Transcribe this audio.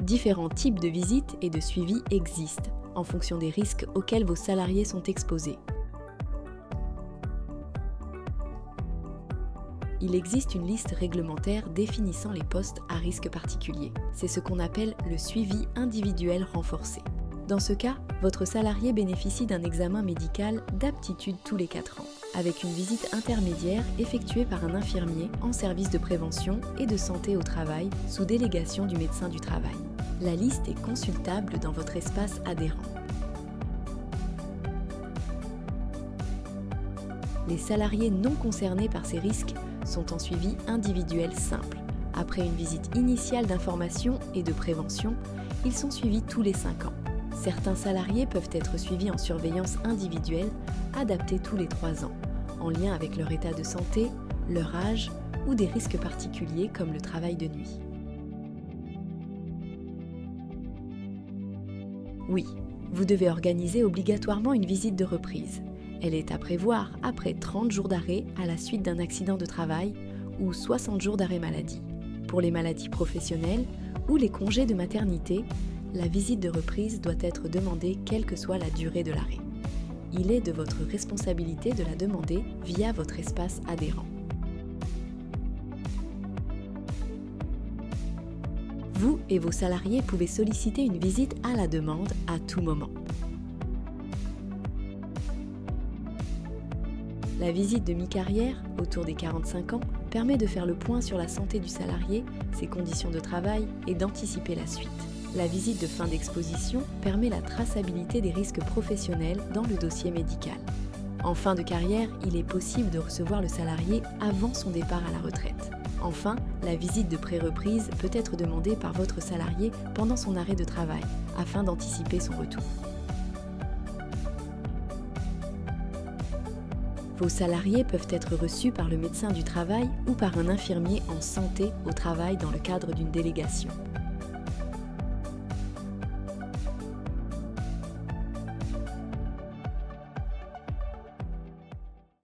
Différents types de visites et de suivi existent, en fonction des risques auxquels vos salariés sont exposés. Il existe une liste réglementaire définissant les postes à risque particulier. C'est ce qu'on appelle le suivi individuel renforcé. Dans ce cas, votre salarié bénéficie d'un examen médical d'aptitude tous les 4 ans, avec une visite intermédiaire effectuée par un infirmier en service de prévention et de santé au travail sous délégation du médecin du travail. La liste est consultable dans votre espace adhérent. Les salariés non concernés par ces risques sont en suivi individuel simple. Après une visite initiale d'information et de prévention, ils sont suivis tous les 5 ans. Certains salariés peuvent être suivis en surveillance individuelle, adaptée tous les 3 ans, en lien avec leur état de santé, leur âge ou des risques particuliers comme le travail de nuit. Oui, vous devez organiser obligatoirement une visite de reprise. Elle est à prévoir après 30 jours d'arrêt à la suite d'un accident de travail ou 60 jours d'arrêt maladie. Pour les maladies professionnelles ou les congés de maternité, la visite de reprise doit être demandée quelle que soit la durée de l'arrêt. Il est de votre responsabilité de la demander via votre espace adhérent. Vous et vos salariés pouvez solliciter une visite à la demande à tout moment. La visite de mi-carrière, autour des 45 ans, permet de faire le point sur la santé du salarié, ses conditions de travail et d'anticiper la suite. La visite de fin d'exposition permet la traçabilité des risques professionnels dans le dossier médical. En fin de carrière, il est possible de recevoir le salarié avant son départ à la retraite. Enfin, la visite de pré-reprise peut être demandée par votre salarié pendant son arrêt de travail, afin d'anticiper son retour. Vos salariés peuvent être reçus par le médecin du travail ou par un infirmier en santé au travail dans le cadre d'une délégation.